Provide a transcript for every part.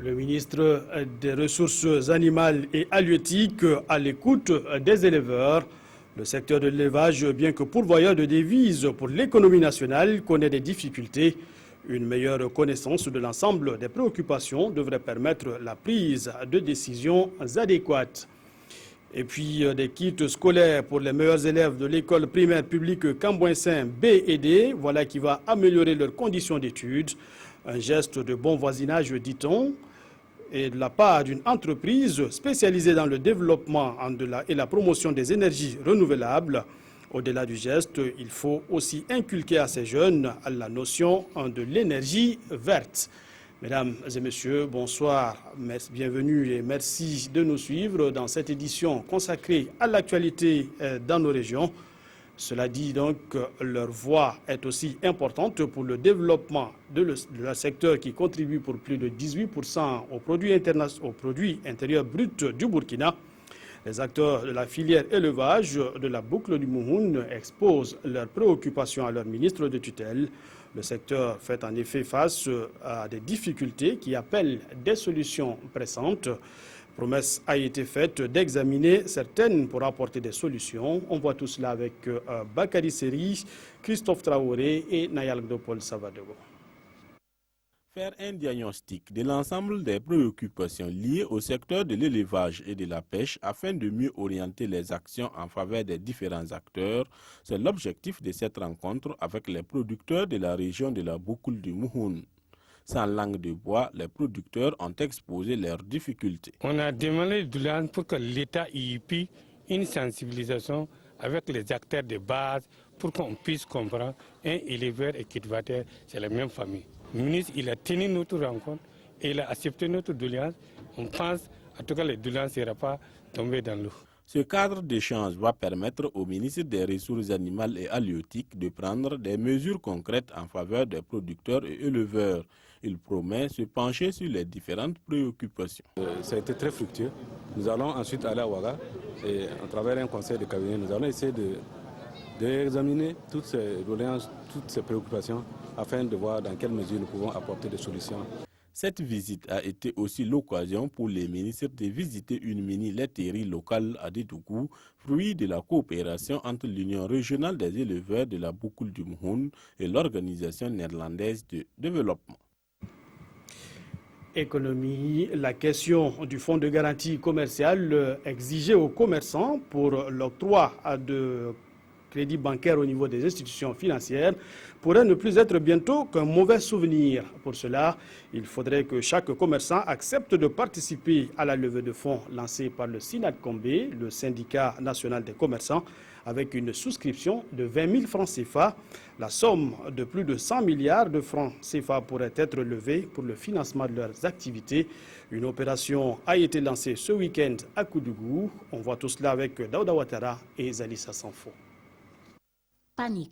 Le ministre des Ressources animales et halieutiques à l'écoute des éleveurs. Le secteur de l'élevage, bien que pourvoyeur de devises pour l'économie nationale, connaît des difficultés. Une meilleure connaissance de l'ensemble des préoccupations devrait permettre la prise de décisions adéquates. Et puis des kits scolaires pour les meilleurs élèves de l'école primaire publique Cambouin-Saint B et D, voilà qui va améliorer leurs conditions d'études. Un geste de bon voisinage, dit-on, et de la part d'une entreprise spécialisée dans le développement et la promotion des énergies renouvelables. Au-delà du geste, il faut aussi inculquer à ces jeunes la notion de l'énergie verte. Mesdames et messieurs, bonsoir, bienvenue et merci de nous suivre dans cette édition consacrée à l'actualité dans nos régions. Cela dit donc, leur voix est aussi importante pour le développement de le secteur qui contribue pour plus de 18% au produit intérieur brut du Burkina. Les acteurs de la filière élevage de la boucle du Mouhoun exposent leurs préoccupations à leur ministre de tutelle. Le secteur fait en effet face à des difficultés qui appellent des solutions pressantes. Promesse a été faite d'examiner certaines pour apporter des solutions. On voit tout cela avec Bakary Seri, Christophe Traoré et Nayal Gdopol Savadogo. Faire un diagnostic de l'ensemble des préoccupations liées au secteur de l'élevage et de la pêche afin de mieux orienter les actions en faveur des différents acteurs, c'est l'objectif de cette rencontre avec les producteurs de la région de la boucle du Mouhoun. Sans langue de bois, les producteurs ont exposé leurs difficultés. On a demandé de l'an pour que l'État y ait une sensibilisation avec les acteurs de base pour qu'on puisse comprendre un éleveur et cultivateur, c'est la même famille. Le ministre, il a tenu notre rencontre et il a accepté notre doléance. On pense, en tout cas, la doléance ne sera pas tombée dans l'eau. Ce cadre d'échange va permettre au ministre des Ressources animales et halieutiques de prendre des mesures concrètes en faveur des producteurs et éleveurs. Il promet se pencher sur les différentes préoccupations. Ça a été très fructueux. Nous allons ensuite aller à Ouaga et à travers un conseil de cabinet, nous allons essayer d'examiner toutes ces doléances, toutes ces préoccupations afin de voir dans quelle mesure nous pouvons apporter des solutions. Cette visite a été aussi l'occasion pour les ministres de visiter une mini-laiterie locale à Dédougou, fruit de la coopération entre l'Union régionale des éleveurs de la boucle du Mouhoun et l'Organisation néerlandaise de développement. Économie, la question du fonds de garantie commerciale exigé aux commerçants pour l'octroi de crédit bancaire au niveau des institutions financières pourrait ne plus être bientôt qu'un mauvais souvenir. Pour cela, il faudrait que chaque commerçant accepte de participer à la levée de fonds lancée par le SINACOMB, le syndicat national des commerçants, avec une souscription de 20 000 francs CFA. La somme de plus de 100 milliards de francs CFA pourrait être levée pour le financement de leurs activités. Une opération a été lancée ce week-end à Koudougou. On voit tout cela avec Daouda Ouattara et Zalissa Sanfo. Panique.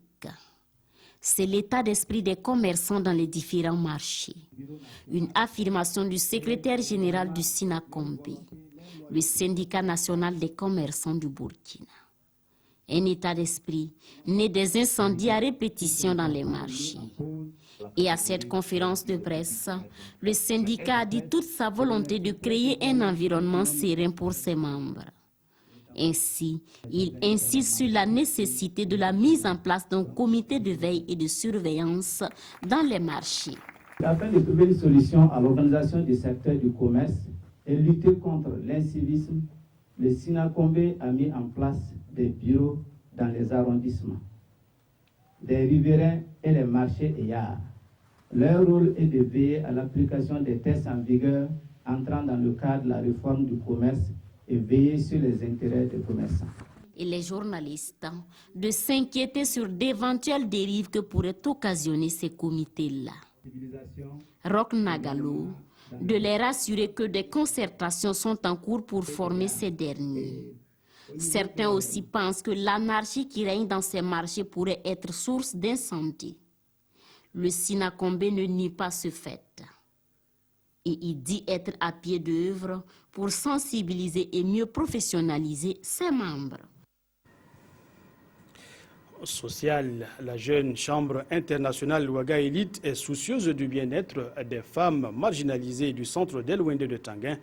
C'est l'état d'esprit des commerçants dans les différents marchés. Une affirmation du secrétaire général du SINACOMB, le syndicat national des commerçants du Burkina. Un état d'esprit né des incendies à répétition dans les marchés. Et à cette conférence de presse, le syndicat a dit toute sa volonté de créer un environnement serein pour ses membres. Ainsi, il insiste sur la nécessité de la mise en place d'un comité de veille et de surveillance dans les marchés. Afin de trouver une solution à l'organisation du secteur du commerce et lutter contre l'incivisme, le SINACOMB a mis en place des bureaux dans les arrondissements, des riverains et les marchés et yards. Leur rôle est de veiller à l'application des tests en vigueur entrant dans le cadre de la réforme du commerce et veiller sur les intérêts des commerçants. Et les journalistes de s'inquiéter sur d'éventuelles dérives que pourraient occasionner ces comités-là. Roch Nagalo de les rassurer que des concertations sont en cours pour former ces derniers. Certains aussi pensent que l'anarchie qui règne dans ces marchés pourrait être source d'incendie. Le SINACOMB ne nie pas ce fait. Et il dit être à pied d'œuvre pour sensibiliser et mieux professionnaliser ses membres. sociale, la jeune chambre internationale Ouaga Elite est soucieuse du bien-être des femmes marginalisées du centre d'El-Wende de Tanguin.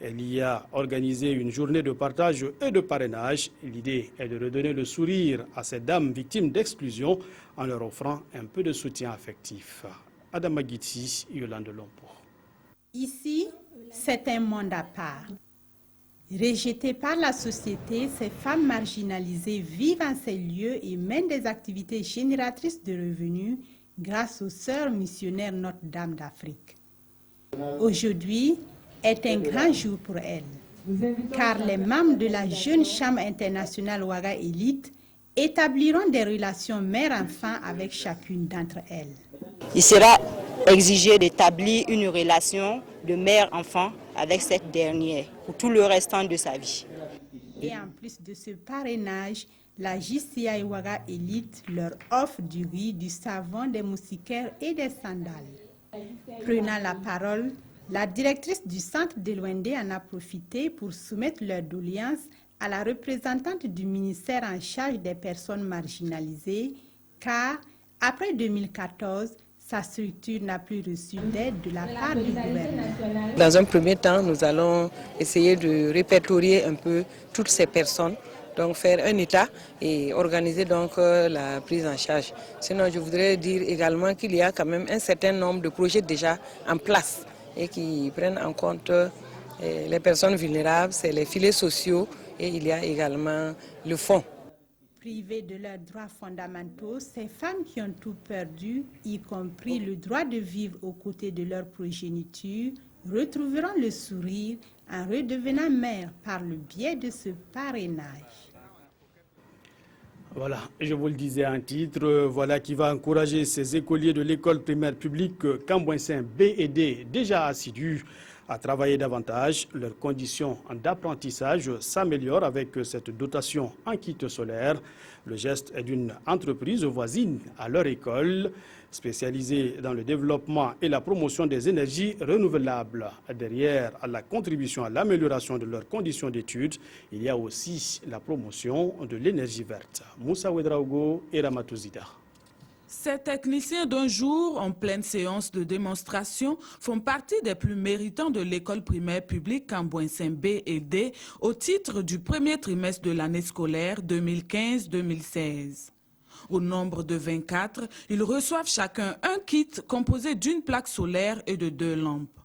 Elle y a organisé une journée de partage et de parrainage. L'idée est de redonner le sourire à ces dames victimes d'exclusion en leur offrant un peu de soutien affectif. Adam Magiti, Yolande Lompo. Ici, c'est un monde à part. Rejetées par la société, ces femmes marginalisées vivent en ces lieux et mènent des activités génératrices de revenus grâce aux sœurs missionnaires Notre-Dame d'Afrique. Aujourd'hui est un grand jour pour elles, car les membres de la jeune chambre internationale Ouaga Elite établiront des relations mère-enfant avec chacune d'entre elles. Il sera exigé d'établir une relation de mère-enfant avec cette dernière pour tout le restant de sa vie. Et en plus de ce parrainage, la JCI Ouaga Elite leur offre du riz, du savon, des moustiquaires et des sandales. Prenant la parole, la directrice du centre d'El-Wende en a profité pour soumettre leur doléance à la représentante du ministère en charge des personnes marginalisées, car après 2014, sa structure n'a plus reçu d'aide de la part du gouvernement. Dans un premier temps, nous allons essayer de répertorier un peu toutes ces personnes, donc faire un état et organiser donc la prise en charge. Sinon, je voudrais dire également qu'il y a quand même un certain nombre de projets déjà en place et qui prennent en compte les personnes vulnérables, c'est les filets sociaux et il y a également le fonds. Privées de leurs droits fondamentaux, ces femmes qui ont tout perdu, y compris le droit de vivre aux côtés de leur progéniture, retrouveront le sourire en redevenant mères par le biais de ce parrainage. Voilà, je vous le disais en titre, voilà qui va encourager ces écoliers de l'école primaire publique Cambouensin B et D, déjà assidus à travailler davantage. Leurs conditions d'apprentissage s'améliorent avec cette dotation en kit solaire. Le geste est d'une entreprise voisine à leur école, spécialisée dans le développement et la promotion des énergies renouvelables. Derrière la contribution à l'amélioration de leurs conditions d'études, il y a aussi la promotion de l'énergie verte. Moussa Ouedraogo et Ramatouzida. Ces techniciens d'un jour en pleine séance de démonstration font partie des plus méritants de l'école primaire publique Cambouensin B et D au titre du premier trimestre de l'année scolaire 2015-2016. Au nombre de 24, ils reçoivent chacun un kit composé d'une plaque solaire et de 2 lampes.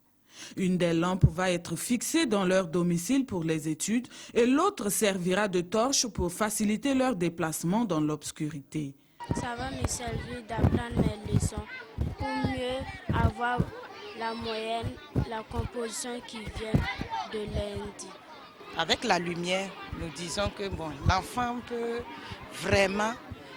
Une des lampes va être fixée dans leur domicile pour les études et l'autre servira de torche pour faciliter leur déplacement dans l'obscurité. Ça va me servir d'apprendre mes leçons pour mieux avoir la moyenne, la composition qui vient de lundi. Avec la lumière, nous disons que l'enfant peut vraiment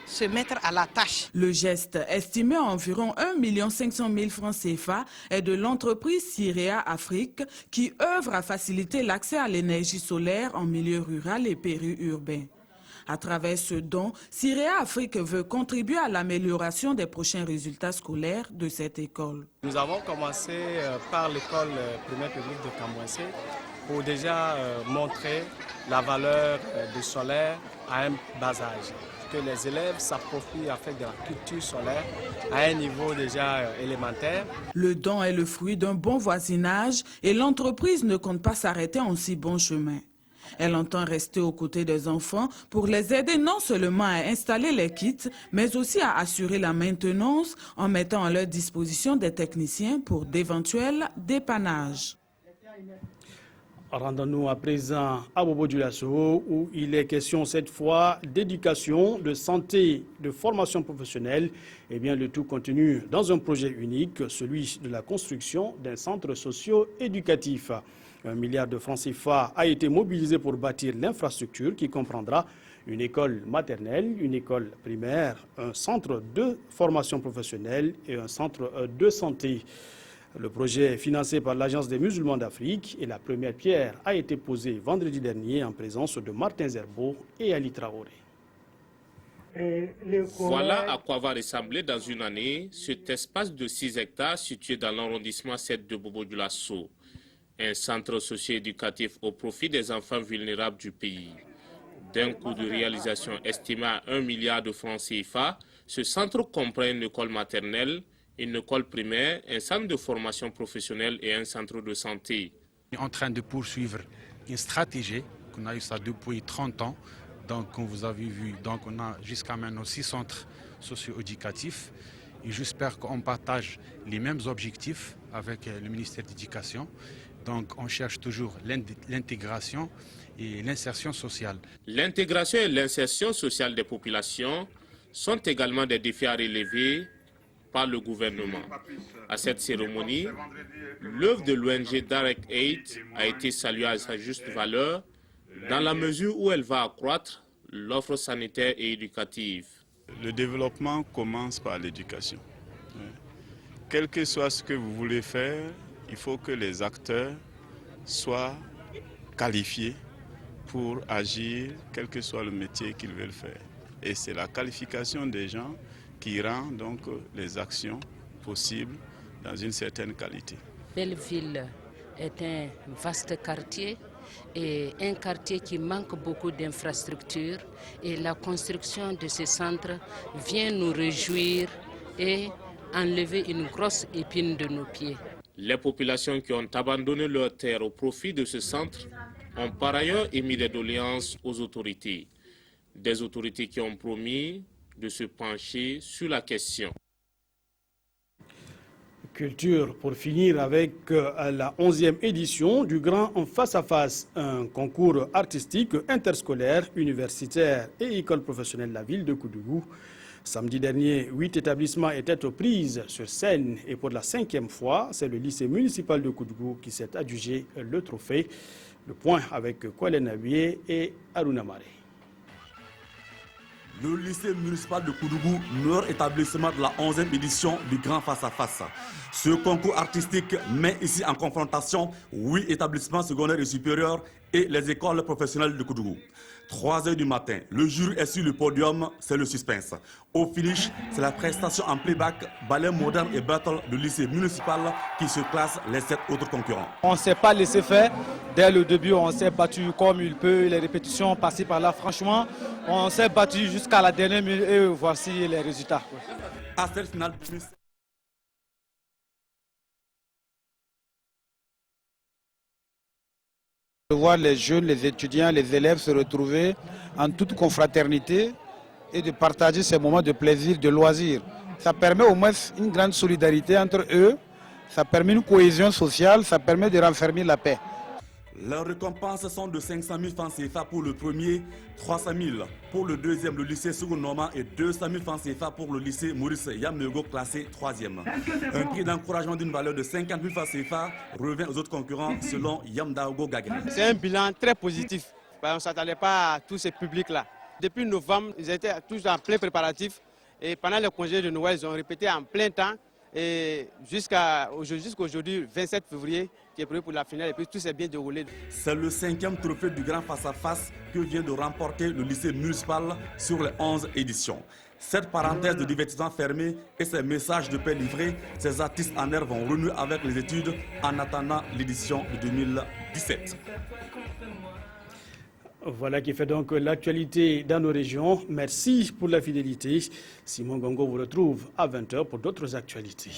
se mettre à la tâche. Le geste, estimé à environ 1 500 000 francs CFA, est de l'entreprise Cirea Afrique qui œuvre à faciliter l'accès à l'énergie solaire en milieu rural et périurbain. À travers ce don, Cirea Afrique veut contribuer à l'amélioration des prochains résultats scolaires de cette école. Nous avons commencé par l'école primaire publique de Cambouensin pour déjà montrer la valeur du solaire à un bas âge. Que les élèves s'approprient avec de la culture solaire à un niveau déjà élémentaire. Le don est le fruit d'un bon voisinage et l'entreprise ne compte pas s'arrêter en si bon chemin. Elle entend rester aux côtés des enfants pour les aider non seulement à installer les kits, mais aussi à assurer la maintenance en mettant à leur disposition des techniciens pour d'éventuels dépannages. Rendons-nous à présent à Bobo-Dioulasso où il est question cette fois d'éducation, de santé, de formation professionnelle. Eh bien, le tout continue dans un projet unique, celui de la construction d'un centre socio-éducatif. 1 milliard de francs CFA a été mobilisé pour bâtir l'infrastructure qui comprendra une école maternelle, une école primaire, un centre de formation professionnelle et un centre de santé. Le projet est financé par l'Agence des musulmans d'Afrique et la première pierre a été posée vendredi dernier en présence de Martin Zerbo et Ali Traoré. Voilà à quoi va ressembler dans une année cet espace de 6 hectares situé dans l'arrondissement 7 de Bobo-Dioulasso. Un centre socio-éducatif au profit des enfants vulnérables du pays. D'un coût de réalisation estimé à 1 milliard de francs CFA, ce centre comprend une école maternelle, une école primaire, un centre de formation professionnelle et un centre de santé. On est en train de poursuivre une stratégie qu'on a eu ça depuis 30 ans. Donc, comme vous avez vu, donc on a jusqu'à maintenant 6 centres socio-éducatifs. Et j'espère qu'on partage les mêmes objectifs avec le ministère de l'Éducation. Donc, on cherche toujours l'intégration et l'insertion sociale. L'intégration et l'insertion sociale des populations sont également des défis à relever par le gouvernement. À cette cérémonie, l'œuvre de l'ONG Direct Aid a été saluée à sa juste valeur dans la mesure où elle va accroître l'offre sanitaire et éducative. Le développement commence par l'éducation. Quel que soit ce que vous voulez faire, il faut que les acteurs soient qualifiés pour agir, quel que soit le métier qu'ils veulent faire. Et c'est la qualification des gens qui rend donc les actions possibles dans une certaine qualité. Belleville est un vaste quartier et un quartier qui manque beaucoup d'infrastructures, et la construction de ce centre vient nous réjouir et enlever une grosse épine de nos pieds. Les populations qui ont abandonné leurs terres au profit de ce centre ont par ailleurs émis des doléances aux autorités. Des autorités qui ont promis de se pencher sur la question. Culture, pour finir avec la 11e édition du Grand Face-à-Face, un concours artistique interscolaire, universitaire et école professionnelle de la ville de Koudougou. Samedi dernier, 8 établissements étaient aux prises sur scène et pour la 5e fois, c'est le lycée municipal de Koudougou qui s'est adjugé le trophée. Le point avec Kwalen Abiye et Aruna Mare. Le lycée municipal de Koudougou, meilleur établissement de la 11e édition du Grand Face-à-Face. Ce concours artistique met ici en confrontation 8 établissements secondaires et supérieurs et les écoles professionnelles de Koudougou. 3 h du matin, le jury est sur le podium, c'est le suspense. Au finish, c'est la prestation en playback, ballet moderne et battle du lycée municipal qui se classe les 7 autres concurrents. On ne s'est pas laissé faire. Dès le début, on s'est battu comme il peut. Les répétitions passées par là, franchement, on s'est battu jusqu'à la dernière minute et voici les résultats. À cette finale, de voir les jeunes, les étudiants, les élèves se retrouver en toute confraternité et de partager ces moments de plaisir, de loisir. Ça permet au moins une grande solidarité entre eux, ça permet une cohésion sociale, ça permet de renfermer la paix. Les récompenses sont de 500 000 francs CFA pour le premier, 300 000 pour le deuxième, le lycée Second Normand, et 200 000 francs CFA pour le lycée Maurice Yamnego, classé 3e. Un prix d'encouragement d'une valeur de 50 000 francs CFA revient aux autres concurrents selon Yamdaogo Gaga. C'est un bilan très positif. On ne s'attendait pas à tous ces publics-là. Depuis novembre, ils étaient tous en plein préparatif et pendant le congé de Noël, ils ont répété en plein temps. Et jusqu'à aujourd'hui, 27 février, qui est prévu pour la finale, et puis tout s'est bien déroulé. C'est le 5e trophée du Grand Face-à-Face que vient de remporter le lycée municipal sur les 11 éditions. Cette parenthèse de divertissement fermée et ces messages de paix livrés, ces artistes en air vont renouer avec les études en attendant l'édition de 2017. Voilà qui fait donc l'actualité dans nos régions. Merci pour la fidélité. Simon Gongo vous retrouve à 20 h pour d'autres actualités.